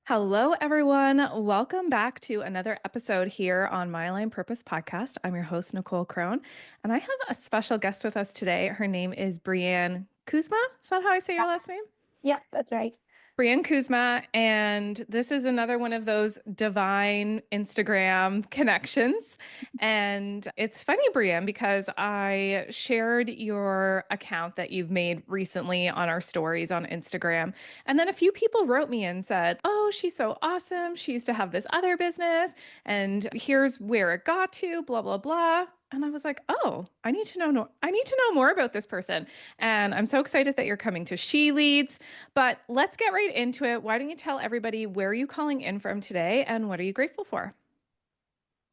Hello, everyone. Welcome back to another episode here on My Line Purpose podcast. I'm your host, Nicole Crone, and I have a special guest with us today. Her name is Breanne Kuzma. Is that how I say your last name? Yeah, that's right. Breanne Kuzma, and this is another one of those divine Instagram connections. And it's funny, Breanne, because I shared your account that you've made recently on our stories on Instagram. And then a few people wrote me and said, "Oh, she's so awesome. She used to have this other business, and here's where it got to, blah, blah, blah." And I was like, "Oh, I need to know, I need to know more about this person." And I'm so excited that you're coming to She Leads. But let's get right into it. Why don't you tell everybody where are you calling in from today and what are you grateful for?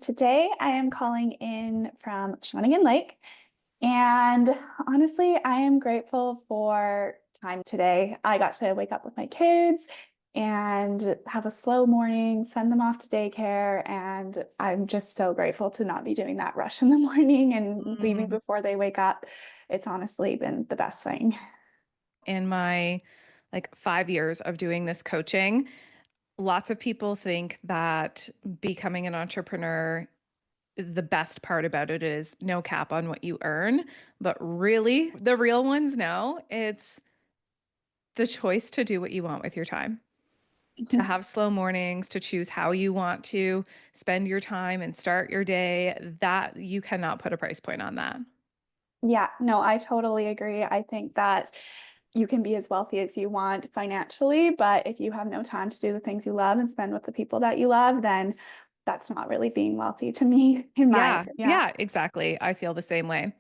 Today I am calling in from Shawnigan Lake. And honestly, I am grateful for time today. I got to wake up with my kids and have a slow morning, send them off to daycare. And I'm just so grateful to not be doing that rush in the morning and leaving Mm. before they wake up. It's honestly been the best thing. In my 5 years of doing this coaching, lots of people think that becoming an entrepreneur, the best part about it is no cap on what you earn. But really, the real ones know it's the choice to do what you want with your time, to have slow mornings, to choose how you want to spend your time and start your day. That you cannot put a price point on that. Yeah, no, I totally agree. I think that you can be as wealthy as you want financially, but if you have no time to do the things you love and spend with the people that you love, then that's not really being wealthy to me, in my Yeah, opinion. yeah, exactly. I feel the same way.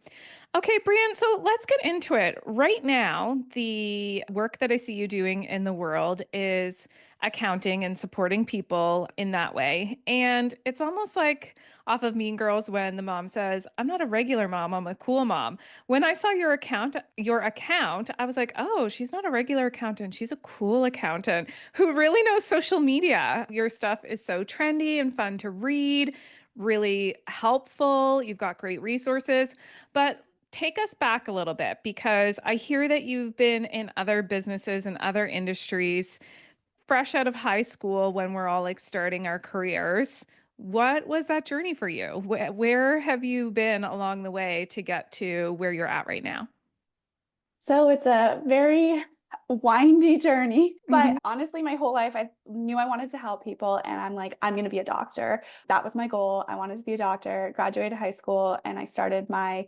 Okay, Brian, so let's get into it. Right now, the work that I see you doing in the world is accounting and supporting people in that way. And it's almost like off of Mean Girls when the mom says, "I'm not a regular mom, I'm a cool mom." When I saw your account, I was like, "Oh, she's not a regular accountant. She's a cool accountant who really knows social media." Your stuff is so trendy and fun to read, really helpful. You've got great resources. But take us back a little bit because I hear that you've been in other businesses and other industries fresh out of high school when we're all starting our careers. What was that journey for you? Where have you been along the way to get to where you're at right now? So it's a very windy journey, but Hmm. honestly, my whole life I knew I wanted to help people, and I'm like, I'm going to be a doctor. That was my goal. I wanted to be a doctor, graduated high school, and I started my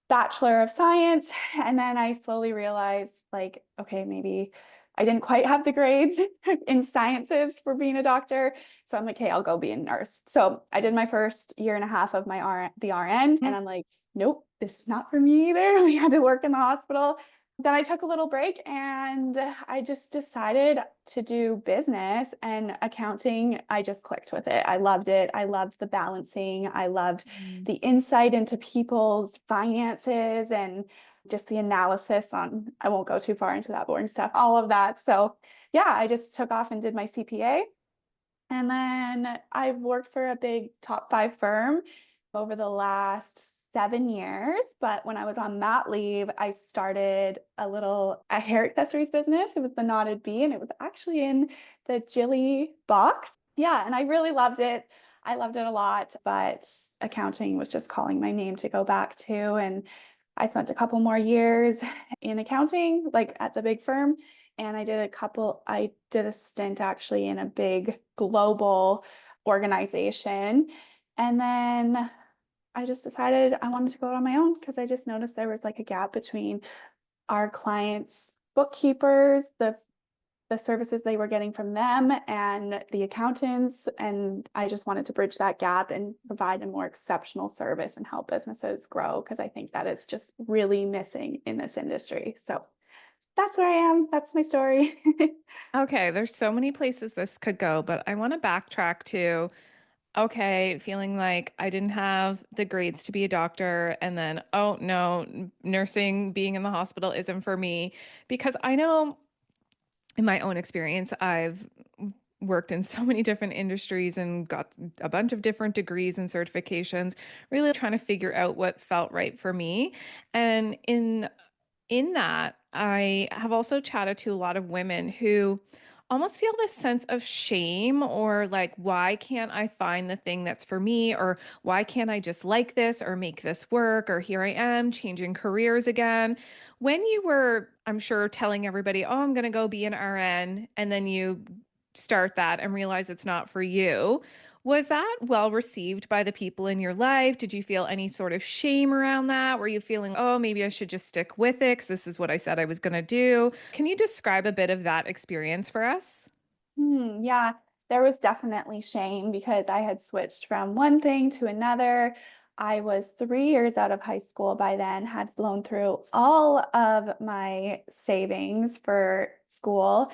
Bachelor of Science. And then I slowly realized, like, okay, maybe I didn't quite have the grades in sciences for being a doctor. So I'm like, hey, I'll go be a nurse. So I did my first year and a half of the RN, and I'm like, nope, this is not for me either. We had to work in the hospital. Then I took a little break and I just decided to do business and accounting. I just clicked with it. I loved it. I loved the balancing. I loved the insight into people's finances and just the analysis on, I won't go too far into that boring stuff, all of that. So, yeah, I just took off and did my CPA. And then I've worked for a big top five firm over the last 7 years. But when I was on mat leave, I started a hair accessories business. It was the Knotted Bee, and it was actually in the Jilly box. Yeah, and I really loved it. I loved it a lot, but accounting was just calling my name to go back to. And I spent a couple more years in accounting, like at the big firm. And I did a stint actually in a big global organization. And then I just decided I wanted to go out on my own because I just noticed there was like a gap between our clients' bookkeepers, the services they were getting from them and the accountants. And I just wanted to bridge that gap and provide a more exceptional service and help businesses grow because I think that is just really missing in this industry. So that's where I am. That's my story. Okay, there's so many places this could go, but I want to backtrack to okay, feeling like I didn't have the grades to be a doctor, and then, oh no, nursing, being in the hospital isn't for me. Because I know in my own experience, I've worked in so many different industries and got a bunch of different degrees and certifications, really trying to figure out what felt right for me. And in that, I have also chatted to a lot of women who almost feel this sense of shame or like, why can't I find the thing that's for me? Or why can't I just like this or make this work? Or here I am changing careers again. When you were, I'm sure, telling everybody, oh, I'm going to go be an RN, and then you start that and realize it's not for you. Was that well received by the people in your life? Did you feel any sort of shame around that? Were you feeling, oh, maybe I should just stick with it because this is what I said I was going to do? Can you describe a bit of that experience for us? Yeah, there was definitely shame because I had switched from one thing to another. I was 3 years out of high school by then, had blown through all of my savings for school.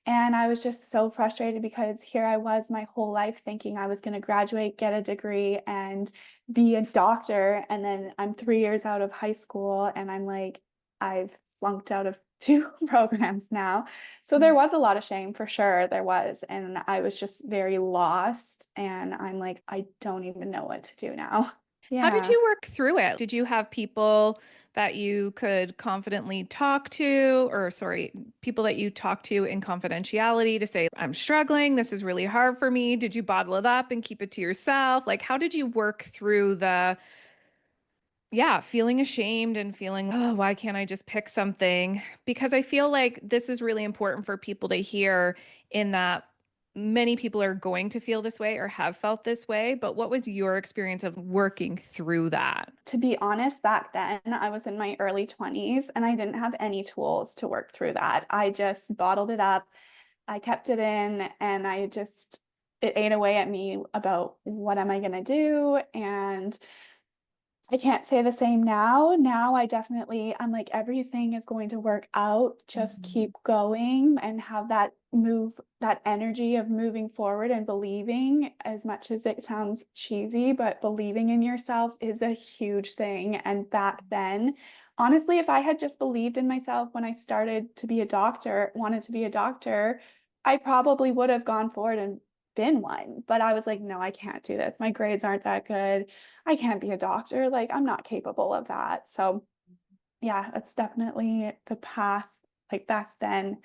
And I was just so frustrated because here I was my whole life thinking I was going to graduate, get a degree, and be a doctor. And then I'm 3 years out of high school and I'm like, I've flunked out of two programs now. So there was a lot of shame for sure. There was. And I was just very lost. And I'm like, I don't even know what to do now. How did Yeah. you work through it? Did you have people that you could confidently talk to, or sorry, people that you talk to in confidentiality to say, I'm struggling, this is really hard for me? Did you bottle it up and keep it to yourself? Like, how did you work through the, yeah, feeling ashamed and feeling, oh, why can't I just pick something? Because I feel like this is really important for people to hear in that many people are going to feel this way or have felt this way. But what was your experience of working through that? To be honest, back then I was in my early 20s and I didn't have any tools to work through that. I just bottled it up. I kept it in and it ate away at me about what am I going to do? And I can't say the same now. Now I'm like, everything is going to work out. Just Mhm. keep going and have that energy of moving forward and believing, as much as it sounds cheesy, but believing in yourself is a huge thing. And back then, honestly, if I had just believed in myself when I started to be a doctor, wanted to be a doctor, I probably would have gone forward and been one. But I was like, no, I can't do this. My grades aren't that good. I can't be a doctor. Like, I'm not capable of that. So, yeah, that's definitely the path, like back then,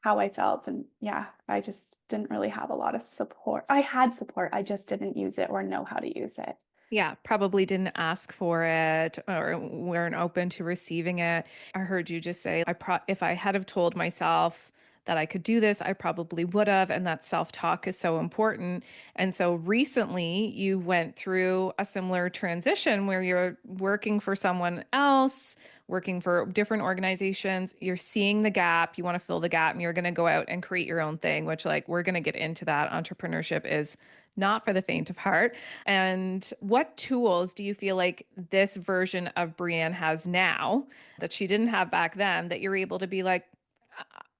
how I felt. And yeah, I just didn't really have a lot of support. I had support, I just didn't use it or know how to use it. Yeah, probably didn't ask for it or weren't open to receiving it. I heard you just say, if I had have told myself that I could do this, I probably would have. And that self-talk is so important. And so recently you went through a similar transition where you're working for someone else, working for different organizations. You're seeing the gap, you want to fill the gap, and you're going to go out and create your own thing, which like we're going to get into that. Entrepreneurship is not for the faint of heart. And what tools do you feel like this version of Breanne has now that she didn't have back then that you're able to be like,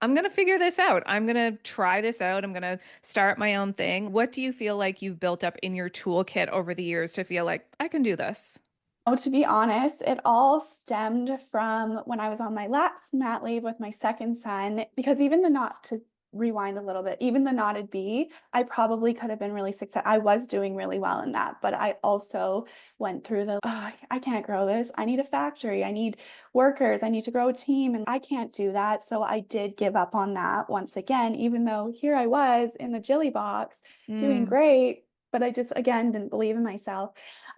I'm going to figure this out. I'm going to try this out. I'm going to start my own thing. What do you feel like you've built up in your toolkit over the years to feel like I can do this? Oh, to be honest, it all stemmed from when I was on my last mat leave with my second son, because even the not to rewind a little bit, even the knotted B, I probably could have been really successful. I was doing really well in that, but I also went through oh, I can't grow this. I need a factory. I need workers. I need to grow a team, and I can't do that. So I did give up on that once again, even though here I was in the Jilly box doing Mm, great, but I just, again, didn't believe in myself.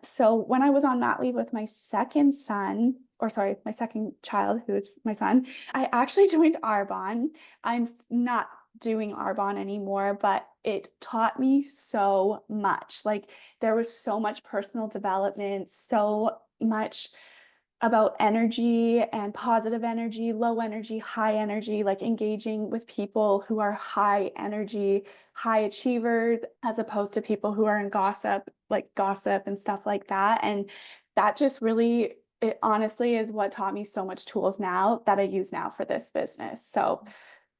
So when I was on mat leave with my second son, or sorry, my second child, who is my son, I actually joined Arbonne. I'm not doing Arbonne anymore, but it taught me so much. Like there was so much personal development, so much about energy and positive energy, low energy, high energy, like engaging with people who are high energy, high achievers, as opposed to people who are in gossip, like gossip and stuff like that. And that just really, it honestly is what taught me so much tools now that I use now for this business. So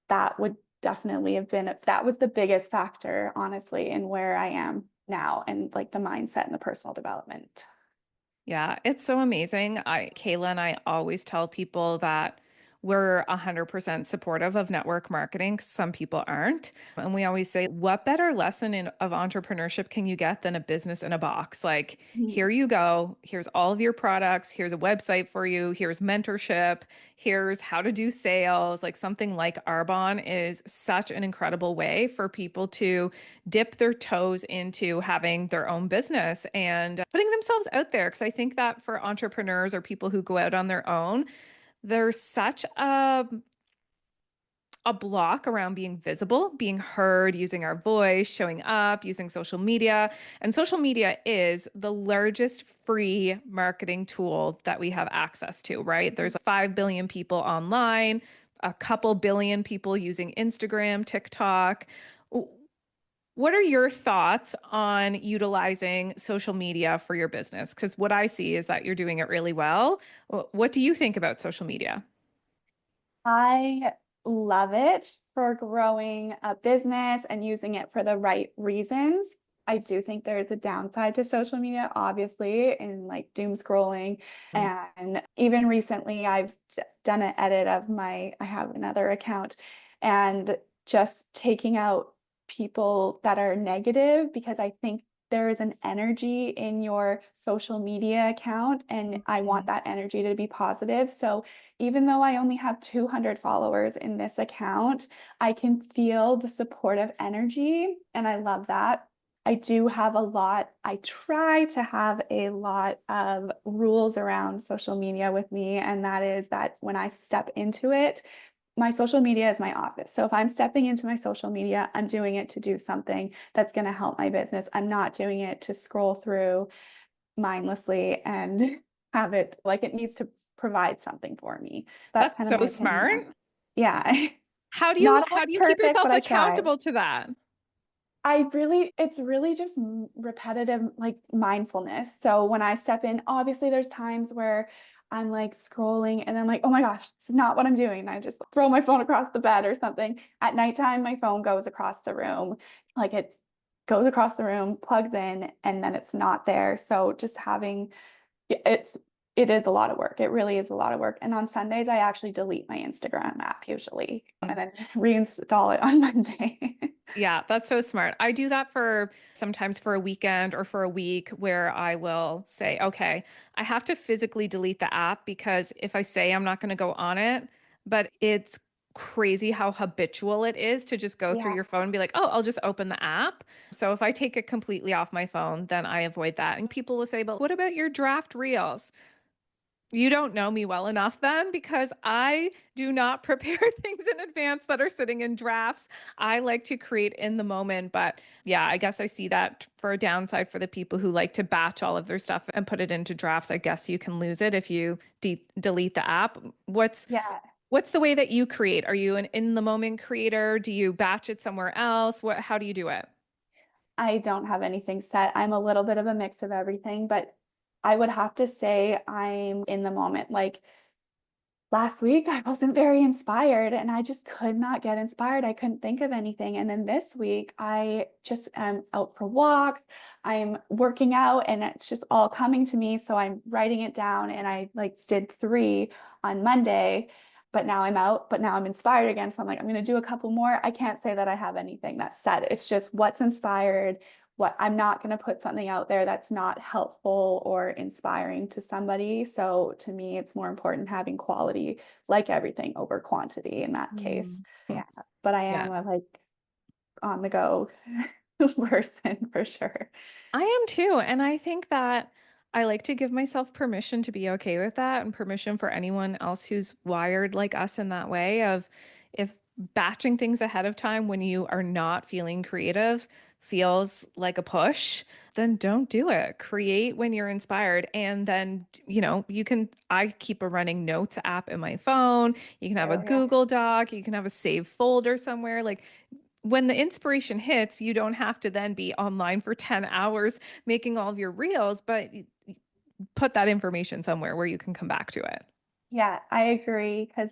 that would definitely have been, that was the biggest factor, honestly, in where I am now and like the mindset and the personal development. yeah, it's so amazing. Kayla and I always tell people that we're 100% supportive of network marketing. Some people aren't. And we always say, what better lesson of entrepreneurship can you get than a business in a box? Like, Mhm. here you go. Here's all of your products. Here's a website for you. Here's mentorship. Here's how to do sales. Like something like Arbonne is such an incredible way for people to dip their toes into having their own business and putting themselves out there. Because I think that for entrepreneurs or people who go out on their own, there's such a block around being visible, being heard, using our voice, showing up, using social media. And social media is the largest free marketing tool that we have access to, right? There's 5 billion people online, a couple billion people using Instagram, TikTok. What are your thoughts on utilizing social media for your business? Because what I see is that you're doing it really well. What do you think about social media? I love it for growing a business and using it for the right reasons. I do think there's a downside to social media, obviously, in like doom scrolling. And even recently, I've done an edit of I have another account and just taking out people that are negative because I think there is an energy in your social media account, and I want Mhm. that energy to be positive. So even though I only have 200 followers in this account, I can feel the supportive energy, and I love that. I do have I try to have a lot of rules around social media with me, and that is that when I step into it, my social media is my office. So if I'm stepping into my social media, I'm doing it to do something that's going to help my business. I'm not doing it to scroll through mindlessly and have it like it needs to provide something for me. That's That's kind of so my opinion on smart. it. Yeah. How do you Not how always do you keep perfect, yourself but I try. accountable to that? It's really just repetitive, like mindfulness. So when I step in, obviously there's times where I'm like scrolling and I'm like, oh my gosh, this is not what I'm doing. And I just throw my phone across the bed or something. At nighttime, my phone goes across the room. Like it goes across the room, plugs in, and then it's not there. So just having it's it is a lot of work. It really is a lot of work. And on Sundays, I actually delete my Instagram app usually and then reinstall it on Monday. Yeah, that's so smart. I do that for sometimes for a weekend or for a week where I will say, okay, I have to physically delete the app because if I say I'm not going to go on it, but it's crazy how habitual it is to just go through Yeah. your phone and be like, oh, I'll just open the app. So if I take it completely off my phone, then I avoid that. And people will say, but what about your draft reels? You don't know me well enough then because I do not prepare things in advance that are sitting in drafts. I like to create in the moment. But yeah, I guess I see that for a downside for the people who like to batch all of their stuff and put it into drafts. I guess you can lose it if you delete the app. Yeah. What's the way that you create? Are you an in the moment creator? Do you batch it somewhere else? How do you do it? I don't have anything set. I'm a little bit of a mix of everything, but I would have to say I'm in the moment. Like last week, I wasn't very inspired and I just could not get inspired. I couldn't think of anything. And then this week, I just am out for walks. I'm working out and it's just all coming to me. So I'm writing it down and I like did 3 on Monday, but now I'm out, but now I'm inspired again. So I'm like, I'm going to do a couple more. I can't say that I have anything that's set. It's just what's inspired, what I'm not going to put something out there that's not helpful or inspiring to somebody. So to me, it's more important having quality, like everything, over quantity in that case. Mm. Yeah. But I Yeah. am a like on the go person for sure. I am too. And I think that I like to give myself permission to be okay with that and permission for anyone else who's wired like us in that way of if batching things ahead of time when you are not feeling creative feels like a push, then don't do it. Create when you're inspired. And then, I keep a running notes app in my phone. You can have a So, yeah. Google Doc, you can have a save folder somewhere. Like when the inspiration hits, you don't have to then be online for 10 hours making all of your reels, but put that information somewhere where you can come back to it. Yeah, I agree because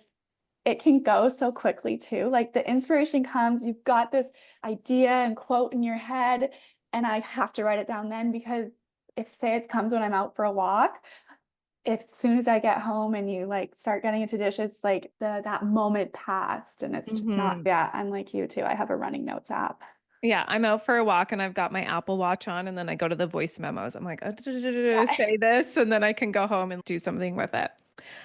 it can go so quickly too. Like the inspiration comes, you've got this idea and quote in your head, and I have to write it down then because if say it comes when I'm out for a walk, as soon as I get home and you like start getting into dishes, like that moment passed and it's just not, Hmm. yeah, I'm like you too. I have a running notes app. Yeah, I'm out for a walk and I've got my Apple Watch on, and then I go to the voice memos. I'm like, Yeah. say this, and then I can go home and do something with it.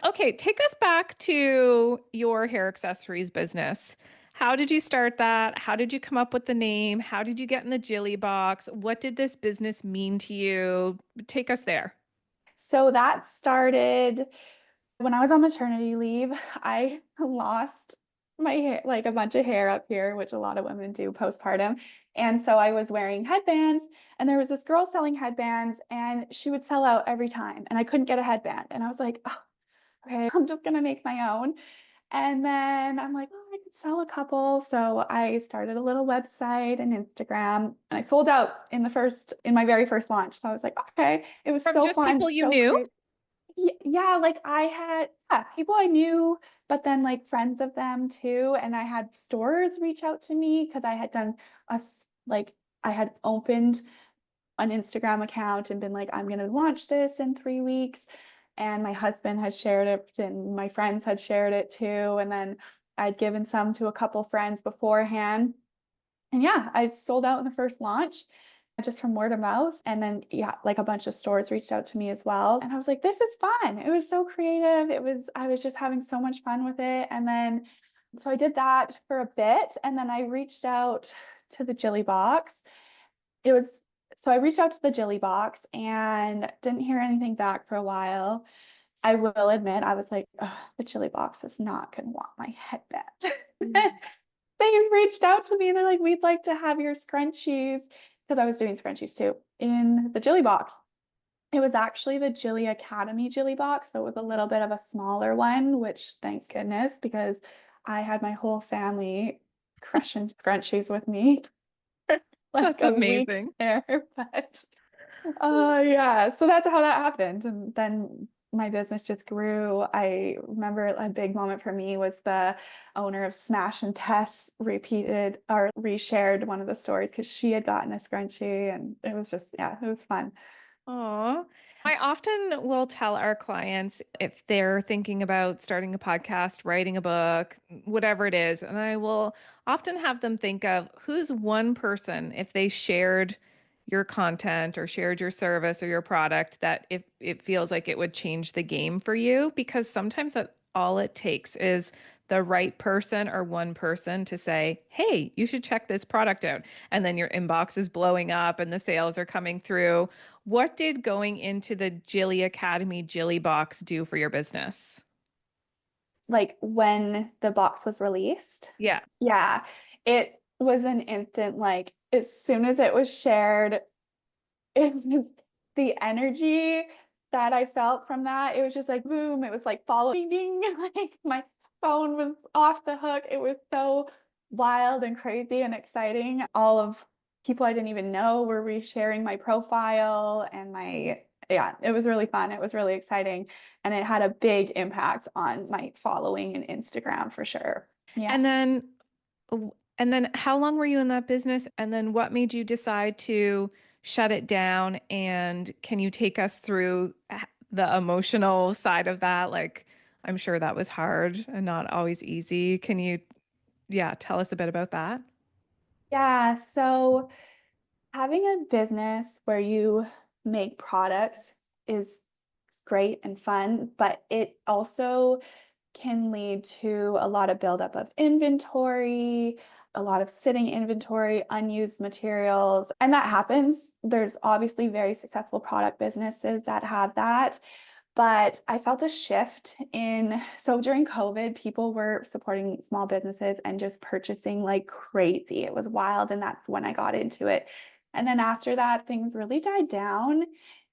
Okay, take us back to your hair accessories business. How did you start that? How did you come up with the name? How did you get in the Jilly box? What did this business mean to you? Take us there. So that started when I was on maternity leave. I lost my hair, like a bunch of hair up here, which a lot of women do postpartum. And so I was wearing headbands, and there was this girl selling headbands, and she would sell out every time, and I couldn't get a headband. And I was like, oh, okay, I'm just gonna make my own. And then I'm like, oh, I could sell a couple. So I started a little website and Instagram, and I sold out in my very first launch. So I was like, okay, it was From so just fun, people you so knew? creative. Yeah, like I had people I knew, but then like friends of them too. And I had stores reach out to me because I had done like I had opened an Instagram account and been like, I'm gonna launch this in 3 weeks. And my husband had shared it and my friends had shared it too. And then I'd given some to a couple friends beforehand. And yeah, I sold out in the first launch just from word of mouth. And then, yeah, like a bunch of stores reached out to me as well. And I was like, this is fun. It was so creative. I was just having so much fun with it. And then, so I did that for a bit. And then I reached out to the Jilly box. It was, so I reached out to the Jilly box and didn't hear anything back for a while. I will admit, I was like, "Ugh, the Chili box is not going to want my headband." They reached out to me and they're like, we'd like to have your scrunchies because I was doing scrunchies too in the Jilly box. It was actually the Jilly Academy Jilly box, so it was a little bit of a smaller one, which thank goodness because I had my whole family crushing scrunchies with me like That's a week amazing. there, but yeah, so that's how that happened. And then my business just grew. I remember a big moment for me was the owner of Smash and Tess repeated or reshared one of the stories because she had gotten a scrunchie and it was just, yeah, it was fun. Aw. I often will tell our clients if they're thinking about starting a podcast, writing a book, whatever it is, and I will often have them think of who's one person, if they shared your content or shared your service or your product, that if it feels like it would change the game for you, because sometimes that all it takes is the right person or one person to say, hey, you should check this product out. And then your inbox is blowing up and the sales are coming through. What did going into the Jilly Academy Jilly box do for your business? Like when the box was released, Yeah. yeah, it was an instant, like as soon as it was shared, it was the energy that I felt from that. It was just like boom. It was like following, ding, ding, like my phone was off the hook. It was so wild and crazy and exciting. All of people I didn't even know were resharing my profile and yeah, it was really fun. It was really exciting. And it had a big impact on my following and Instagram for sure. Yeah. And then and then how long were you in that business? And then what made you decide to shut it down? And can you take us through the emotional side of that? Like, I'm sure that was hard and not always easy. Can you, yeah, tell us a bit about that? Yeah. So having a business where you make products is great and fun, but it also can lead to a lot of buildup of inventory, a lot of sitting inventory, unused materials, and that happens. There's obviously very successful product businesses that have that. But I felt a shift so during COVID, people were supporting small businesses and just purchasing like crazy. It was wild. And that's when I got into it. And then after that, things really died down.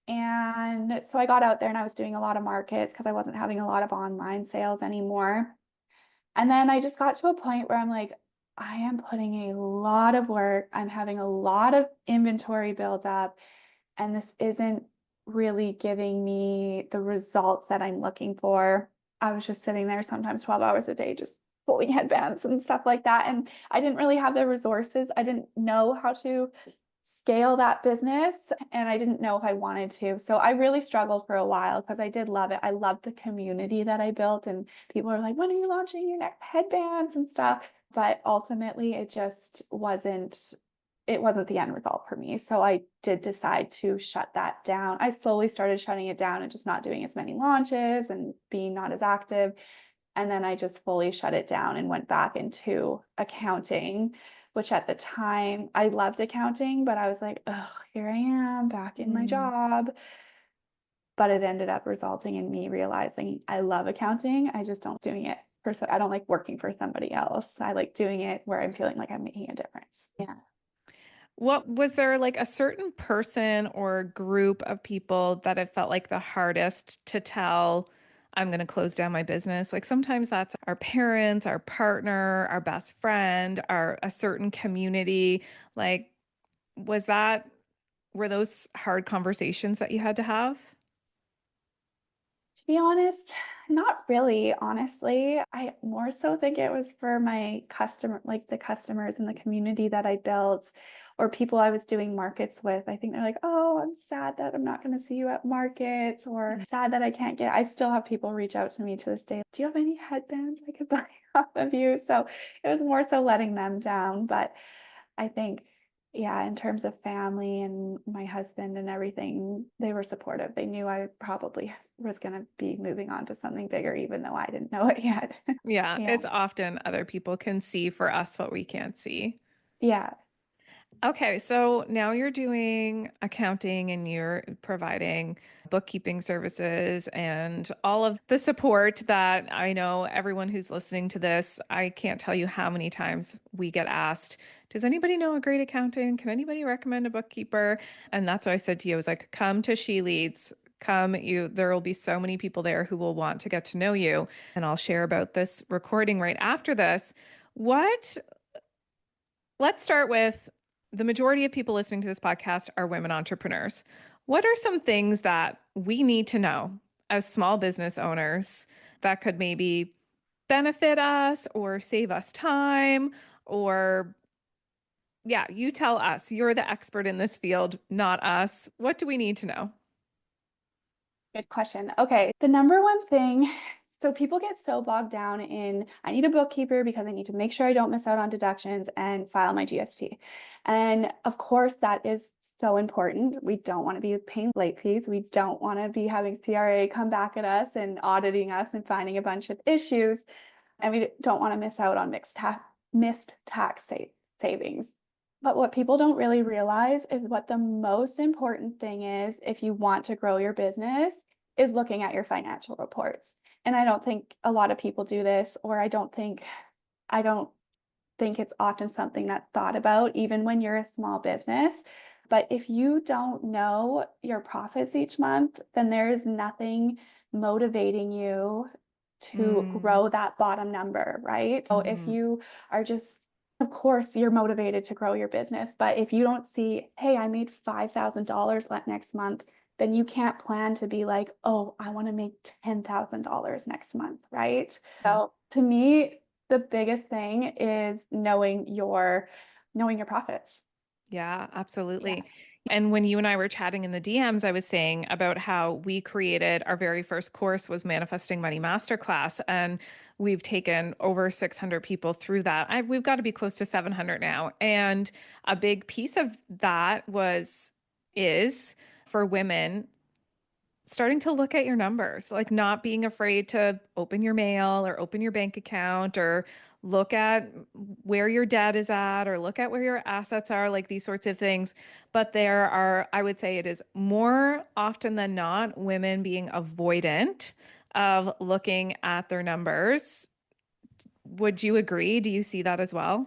And so I got out there and I was doing a lot of markets because I wasn't having a lot of online sales anymore. And then I just got to a point where I'm like, I am putting a lot of work. I'm having a lot of inventory build up, and this isn't really giving me the results that I'm looking for. I was just sitting there sometimes 12 hours a day, just pulling headbands and stuff like that. And I didn't really have the resources. I didn't know how to scale that business and I didn't know if I wanted to. So I really struggled for a while because I did love it. I loved the community that I built and people are like, when are you launching your next headbands and stuff? But ultimately it wasn't the end result for me. So I did decide to shut that down. I slowly started shutting it down and just not doing as many launches and being not as active. And then I just fully shut it down and went back into accounting, which at the time I loved accounting, but I was like, oh, here I am back in my Mm. job. But it ended up resulting in me realizing I love accounting. I just don't doing it I don't like working for somebody else. I like doing it where I'm feeling like I'm making a difference. Yeah. What was there like a certain person or group of people that have felt like the hardest to tell, I'm going to close down my business? Like sometimes that's our parents, our partner, our best friend, our a certain community. Like, was that, were those hard conversations that you had to have? To be honest, not really, honestly. I more so think it was for my customer, like the customers in the community that I built or people I was doing markets with. I think they're like, oh, I'm sad that I'm not going to see you at markets or sad that I can't get. I still have people reach out to me to this day. Do you have any headbands I could buy off of you? So it was more so letting them down. But I think, yeah, in terms of family and my husband and everything, they were supportive. They knew I probably was going to be moving on to something bigger, even though I didn't know it yet. Yeah, Yeah. it's often other people can see for us what we can't see. Yeah. Okay, so now you're doing accounting and you're providing bookkeeping services and all of the support that I know everyone who's listening to this, I can't tell you how many times we get asked, does anybody know a great accountant? Can anybody recommend a bookkeeper? And that's what I said to you. I was like, come to She Leads. Come, there will be so many people there who will want to get to know you. And I'll share about this recording right after this. What Let's start with the majority of people listening to this podcast are women entrepreneurs. What are some things that we need to know as small business owners that could maybe benefit us or save us time? Or, yeah, you tell us. You're the expert in this field, not us. What do we need to know? Good question. Okay. The number one thing, so people get so bogged down in I need a bookkeeper because I need to make sure I don't miss out on deductions and file my GST. And of course, that is so important. We don't want to be paying late fees. We don't want to be having CRA come back at us and auditing us and finding a bunch of issues. And we don't want to miss out on missed savings. But what people don't really realize is what the most important thing is if you want to grow your business is looking at your financial reports. And I don't think a lot of people do this, or I don't think it's often something that's thought about, even when you're a small business. But if you don't know your profits each month, then there is nothing motivating you to Mm, grow that bottom number, right? So if mhm. you are just, of course, you're motivated to grow your business. But if you don't see, hey, I made $5,000 next month, then you can't plan to be like, oh, I want to make $10,000 next month, right? So to me, the biggest thing is knowing your profits. Yeah, Yeah. absolutely. And when you and I were chatting in the DMs, I was saying about how we created our very first course was Manifesting Money Masterclass, and we've taken over 600 people through that. We've got to be close to 700 now. And a big piece of that is for women starting to look at your numbers, like not being afraid to open your mail or open your bank account or look at where your debt is at or look at where your assets are, like these sorts of things. But there are, I would say it is more often than not women being avoidant of looking at their numbers. Would you agree? Do you see that as well?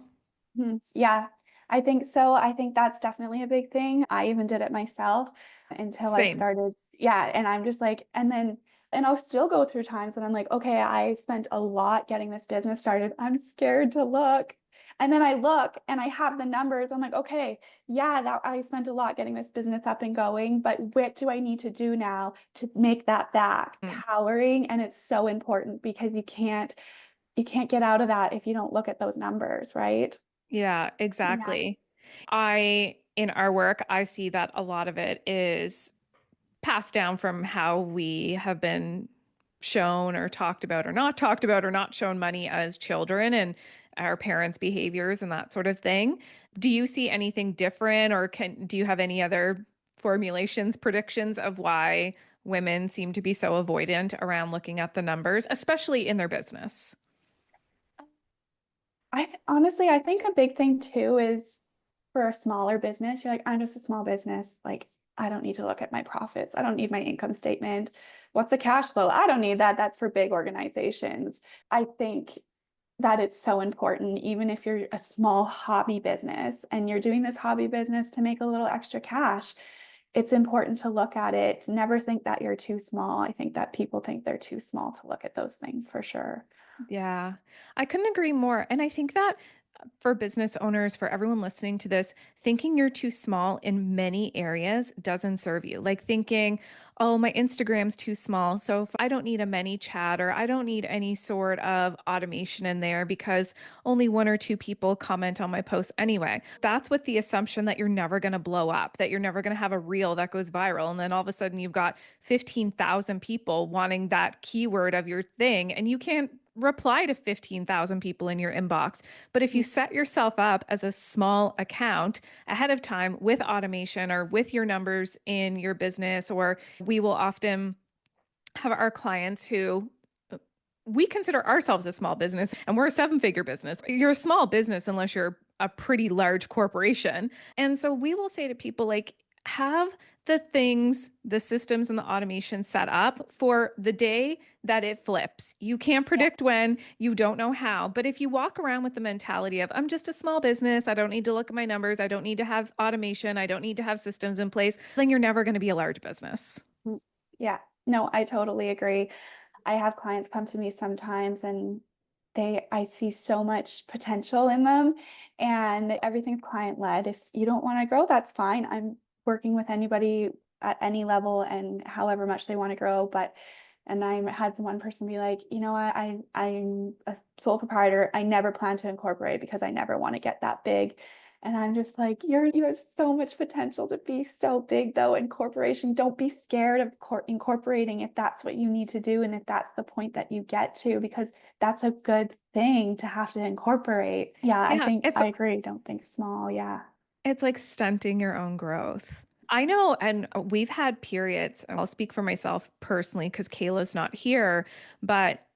Yeah, I think so. I think that's definitely a big thing. I even did it myself until I Same. started. Yeah. And I'm just like, and I'll still go through times when I'm like, okay, I spent a lot getting this business started. I'm scared to look. And then I look and I have the numbers. I'm like, okay, yeah, that I spent a lot getting this business up and going, but what do I need to do now to make that back Mm. powering? And it's so important because you can't get out of that if you don't look at those numbers, right? Yeah, Yeah. exactly. in our work, I see that a lot of it is passed down from how we have been shown or talked about or not shown money as children and our parents' behaviors and that sort of thing. Do you see anything different or do you have any other formulations, predictions of why women seem to be so avoidant around looking at the numbers, especially in their business? Honestly, I think a big thing too is for a smaller business, you're like, I'm just a small business. Like, I don't need to look at my profits. I don't need my income statement. What's the cash flow? I don't need that. That's for big organizations. I think that it's so important, even if you're a small hobby business and you're doing this hobby business to make a little extra cash, it's important to look at it. Never think that you're too small. I think that people think they're too small to look at those things for sure. Yeah, I couldn't agree more. And I think that for business owners, for everyone listening to this, thinking you're too small in many areas doesn't serve you. Like thinking, oh, my Instagram's too small. So if I don't need a many chat or I don't need any sort of automation in there because only one or two people comment on my posts anyway. That's with the assumption that you're never going to blow up, that you're never going to have a reel that goes viral. And then all of a sudden you've got 15,000 people wanting that keyword of your thing and you can't reply to 15,000 people in your inbox. But if you set yourself up as a small account ahead of time with automation or with your numbers in your business, or we will often have our clients who we consider ourselves a small business and we're a seven-figure business. You're a small business unless you're a pretty large corporation. And so we will say to people like, have the things, the systems and the automation set up for the day that it flips. You can't Yeah. predict when, you don't know how. But if you walk around with the mentality of, I'm just a small business, I don't need to look at my numbers, I don't need to have automation, I don't need to have systems in place, then you're never going to be a large business. Mm. Yeah. No, I totally agree. I have clients come to me sometimes and I see so much potential in them and everything's client led. If you don't want to grow, that's fine. I'm working with anybody at any level and however much they want to grow. And I had one person be like, you know what, I'm a sole proprietor. I never plan to incorporate because I never want to get that big. And I'm just like, you have so much potential to be so big though in corporation. Don't be scared of incorporating if that's what you need to do and if that's the point that you get to, because that's a good thing to have to incorporate. Yeah, I Yeah, think I agree. Don't think small. Yeah. it's like stunting your own growth. I know, and we've had periods, and I'll speak for myself personally because Kayla's not here, but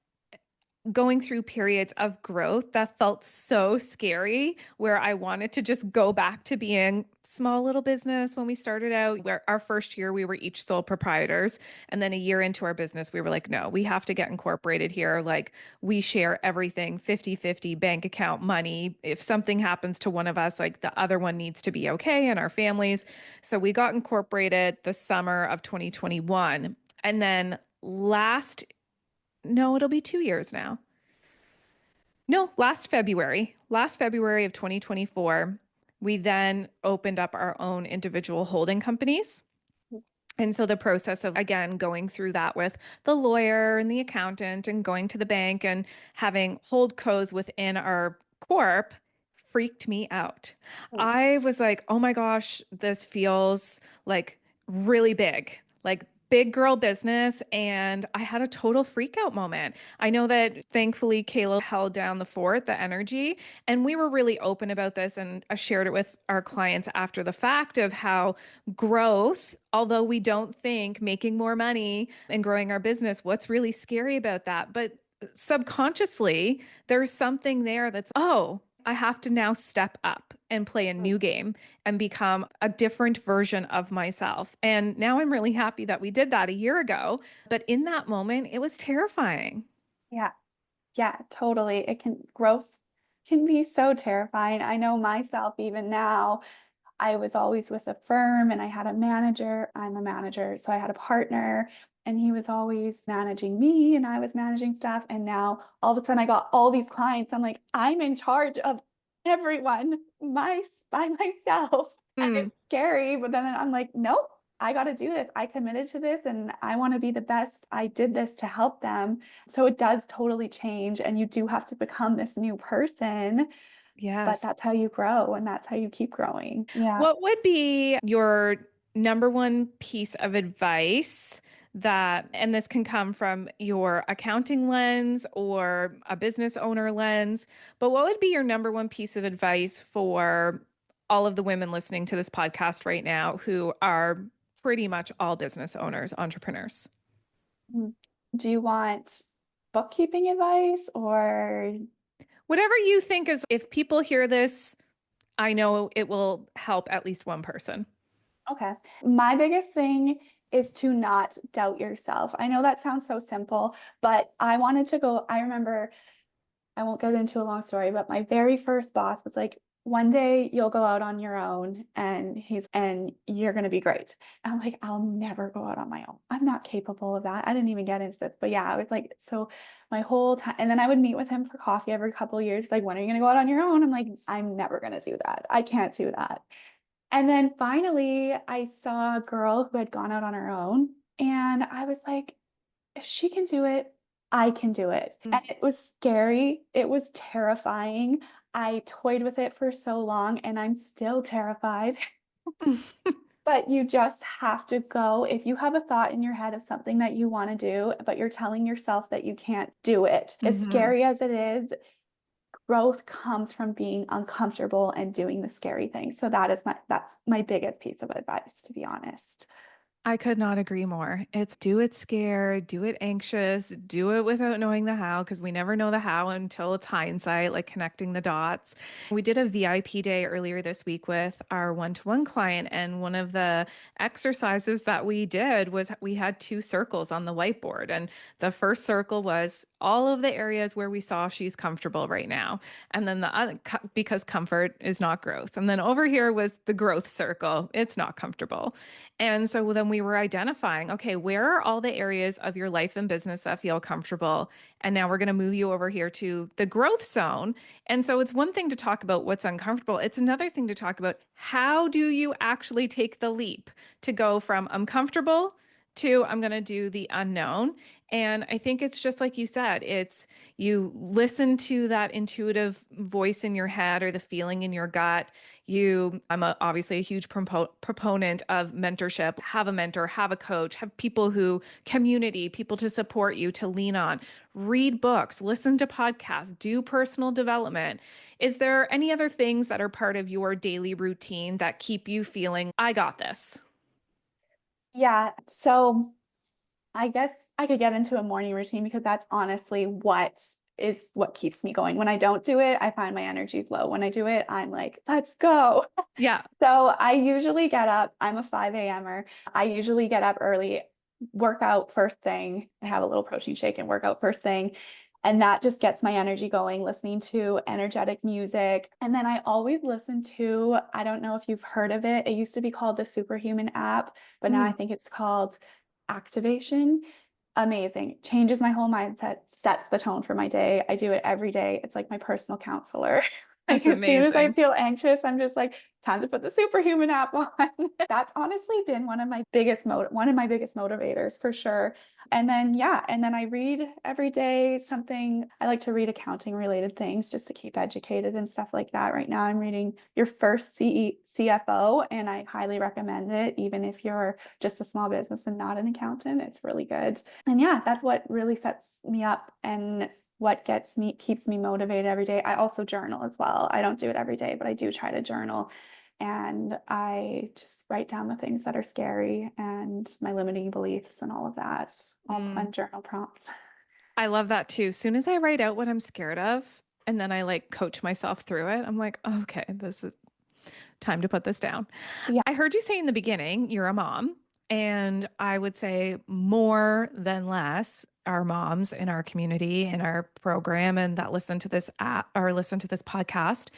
going through periods of growth that felt so scary where I wanted to just go back to being small little business when we started out where our first year we were each sole proprietors and then a year into our business we were like no we have to get incorporated here like we share everything 50-50 bank account money if something happens to one of us like the other one needs to be okay and our families so we got incorporated the summer of 2021 and then last no, it'll be 2 years now. No, last February of 2024, we then opened up our own individual holding companies. And so the process of, again, going through that with the lawyer and the accountant and going to the bank and having hold codes within our corp freaked me out. I was like, oh my gosh, this feels like really big, like big girl business. And I had a total freak out moment. I know that thankfully Kayla held down the fort, the energy, and we were really open about this. And I shared it with our clients after the fact of how growth, although we don't think making more money and growing our business, what's really scary about that? But subconsciously, there's something there that's, oh, I have to now step up and play a new game and become a different version of myself. And now I'm really happy that we did that a year ago. But in that moment, it was terrifying. Yeah. Yeah, totally. Growth can be so terrifying. I know myself even now. I was always with a firm and I had a manager. I'm a manager. So I had a partner and he was always managing me and I was managing stuff. And now all of a sudden I got all these clients. I'm like, I'm in charge of everyone by myself. And Hmm. it's scary. But then I'm like, nope, I got to do this. I committed to this and I want to be the best. I did this to help them. So it does totally change. And you do have to become this new person but Yes. that's how you grow and that's how you keep growing. Yeah. What would be your number one piece of advice that, and this can come from your accounting lens or a business owner lens, but what would be your number one piece of advice for all of the women listening to this podcast right now who are pretty much all business owners, entrepreneurs? Mm. Do you want bookkeeping advice or Whatever you think is, if people hear this, I know it will help at least one person. okay. My biggest thing is to not doubt yourself. I know that sounds so simple, but I wanted to go. I remember, I won't get into a long story, but my very first boss was like, one day you'll go out on your own and you're going to be great. And I'm like, I'll never go out on my own. I'm not capable of that. I didn't even get into this, but yeah, I was like, so my whole time, and then I would meet with him for coffee every couple of years. Like, when are you going to go out on your own? I'm like, I'm never going to do that. I can't do that. And then finally, I saw a girl who had gone out on her own, and I was like, if she can do it, I can do it. And it was scary. It was terrifying. I toyed with it for so long, and I'm still terrified. But you just have to go. If you have a thought in your head of something that you want to do, but you're telling yourself that you can't do it, as Mhm. scary as it is, growth comes from being uncomfortable and doing the scary thing. So that's my biggest piece of advice, to be honest. I could not agree more. It's do it scared, do it anxious, do it without knowing the how, because we never know the how until it's hindsight, like connecting the dots. We did a VIP day earlier this week with our one-to-one client, and one of the exercises that we did was we had two circles on the whiteboard. And the first circle was all of the areas where we saw she's comfortable right now. And then the other, because comfort is not growth. And then over here was the growth circle. It's not comfortable. And so then we were identifying, okay, where are all the areas of your life and business that feel comfortable? And now we're going to move you over here to the growth zone. And so it's one thing to talk about what's uncomfortable. It's another thing to talk about how do you actually take the leap to go from I'm comfortable to I'm going to do the unknown. And I think it's just like you said, it's you listen to that intuitive voice in your head or the feeling in your gut. Obviously a huge proponent of mentorship. Have a mentor, have a coach, have people who community, people to support you, to lean on. Read books, listen to podcasts, do personal development. Is there any other things that are part of your daily routine that keep you feeling, I got this? Yeah. So I guess I could get into a morning routine because that's honestly what keeps me going. When I don't do it, I find my energy's low. When I do it, I'm like, let's go. Yeah. So I usually get up, I'm a 5 a.m.er. I usually get up early, work out first thing, I have a little protein shake and work out first thing. And that just gets my energy going, listening to energetic music. And then I always listen to, I don't know if you've heard of it. It used to be called the Superhuman app, but now I Mm, think it's called Activation. Amazing. Changes my whole mindset, sets the tone for my day. I do it every day. It's like my personal counselor. Like, that's as soon as I amazing. feel anxious, I'm just like, time to put the Superhuman app on. That's honestly been one of my biggest motivators for sure. And then yeah, and then I read every day something. I like to read accounting related things just to keep educated and stuff like that. Right now I'm reading Your First CFO, and I highly recommend it even if you're just a small business and not an accountant. It's really good. And yeah, that's what really sets me up and what keeps me motivated every day. I also journal as well. I don't do it every day, but I do try to journal. And I just write down the things that are scary and my limiting beliefs and all of that. All Mm, fun journal prompts. I love that too. Soon as I write out what I'm scared of, and then I like coach myself through it, I'm like, okay, this is time to put this down. Yeah. I heard you say in the beginning you're a mom, and I would say more than less are moms in our community, in our program, and that listen to this app or listen to this podcast.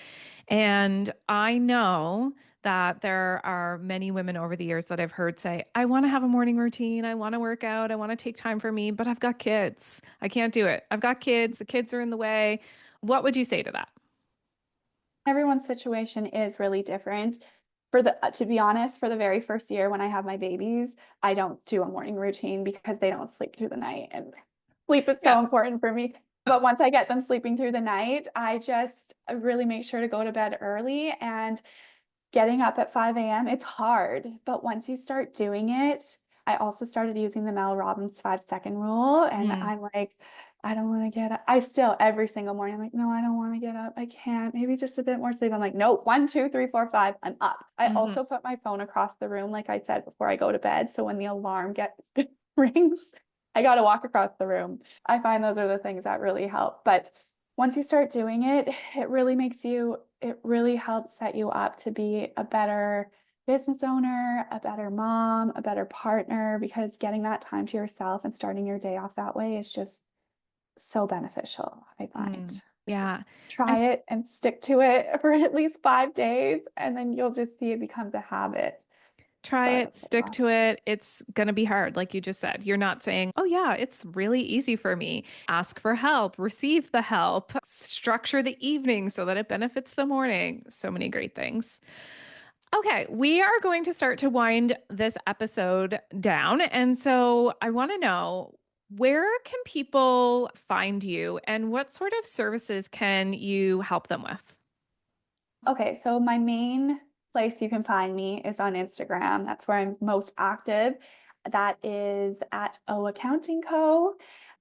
And I know that there are many women over the years that I've heard say, I want to have a morning routine. I want to work out. I want to take time for me, but I've got kids. I can't do it. I've got kids. The kids are in the way. What would you say to that? Everyone's situation is really different. To be honest, for the very first year when I have my babies, I don't do a morning routine because they don't sleep through the night and sleep is Yeah. so important for me. But once I get them sleeping through the night, I just really make sure to go to bed early. And getting up at 5 a.m., it's hard, but once you start doing it, I also started using the Mel Robbins 5 second rule. And Mm, I'm like, I don't want to get up. I still, every single morning, I'm like, no, I don't want to get up. I can't. Maybe just a bit more sleep. I'm like, no, 1, 2, 3, 4, 5, I'm up. I mhm, also put my phone across the room, like I said, before I go to bed. So when the alarm gets rings, I got to walk across the room. I find those are the things that really help. But once you start doing it, it really helps set you up to be a better business owner, a better mom, a better partner, because getting that time to yourself and starting your day off that way is just so beneficial, I find. mm. Yeah. Try I it and stick to it for at least 5 days, and then you'll just see it becomes a habit. try So I it, hope it stick to it. It's going to be hard, like you just said. You're not saying, oh, yeah, it's really easy for me. Ask for help, receive the help, structure the evening so that it benefits the morning. So many great things. Okay, we are going to start to wind this episode down. And so I want to know, where can people find you and what sort of services can you help them with? Okay, so my main place you can find me is on Instagram. That's where I'm most active. That is at O Accounting Co.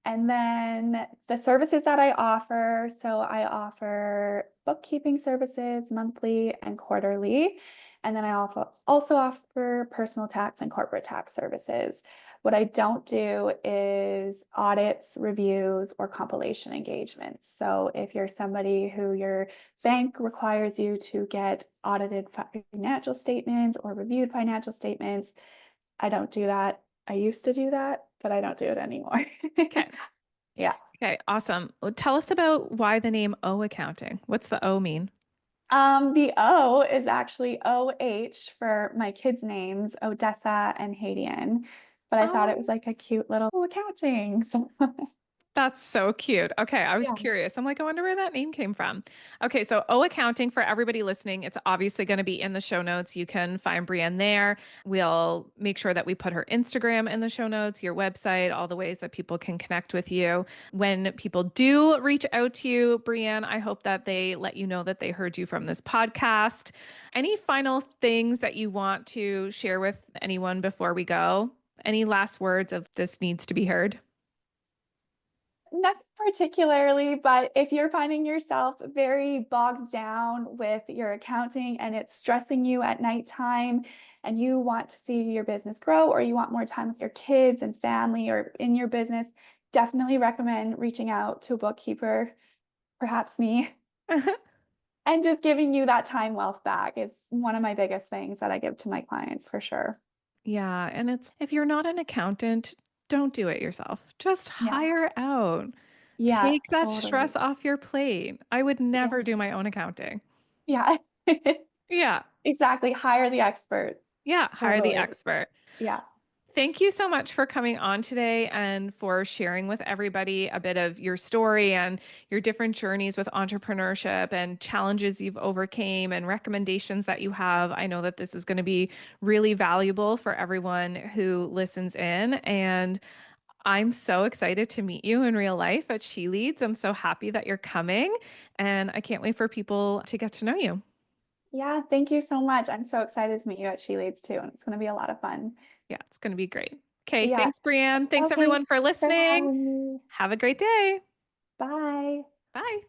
And then the services that I offer, so I offer bookkeeping services monthly and quarterly. And then I also offer personal tax and corporate tax services. What I don't do is audits, reviews, or compilation engagements. So if you're somebody who your bank requires you to get audited financial statements or reviewed financial statements, I don't do that. I used to do that, but I don't do it anymore. Okay. Yeah. Okay, awesome. Well, tell us about why the name O Accounting. What's the O mean? The O is actually OH for my kids' names, Odessa and Haydian. But I thought it was Oh, like a cute little accounting. So that's so cute. Okay, I was yeah. curious. I'm like, I wonder where that name came from. Okay, so O Accounting, for everybody listening, it's obviously going to be in the show notes. You can find Breanne there. We'll make sure that we put her Instagram in the show notes, your website, all the ways that people can connect with you. When people do reach out to you, Breanne, I hope that they let you know that they heard you from this podcast. Any final things that you want to share with anyone before we go? Any last words of this needs to be heard? Nothing particularly, but if you're finding yourself very bogged down with your accounting and it's stressing you at nighttime and you want to see your business grow or you want more time with your kids and family or in your business, definitely recommend reaching out to a bookkeeper, perhaps me, and just giving you that time wealth back. It's one of my biggest things that I give to my clients for sure. Yeah, and it's if you're not an accountant, don't do it yourself. Just Yeah. hire out. Yeah, Take that stress totally. off your plate. I would Yeah. never do my own accounting. Yeah. Yeah. Exactly. Hire the experts. Yeah, hire the Totally. expert. Yeah. Thank you so much for coming on today and for sharing with everybody a bit of your story and your different journeys with entrepreneurship and challenges you've overcame and recommendations that you have. I know that this is going to be really valuable for everyone who listens in, and I'm so excited to meet you in real life at She Leads. I'm so happy that you're coming, and I can't wait for people to get to know you. Yeah, thank you so much. I'm so excited to meet you at She Leads too, and it's going to be a lot of fun. Yeah, it's going to be great. Okay, Yeah. thanks, Brianne. Thanks, Okay. everyone, for Thanks for listening. having me. Have a great day. Bye. Bye.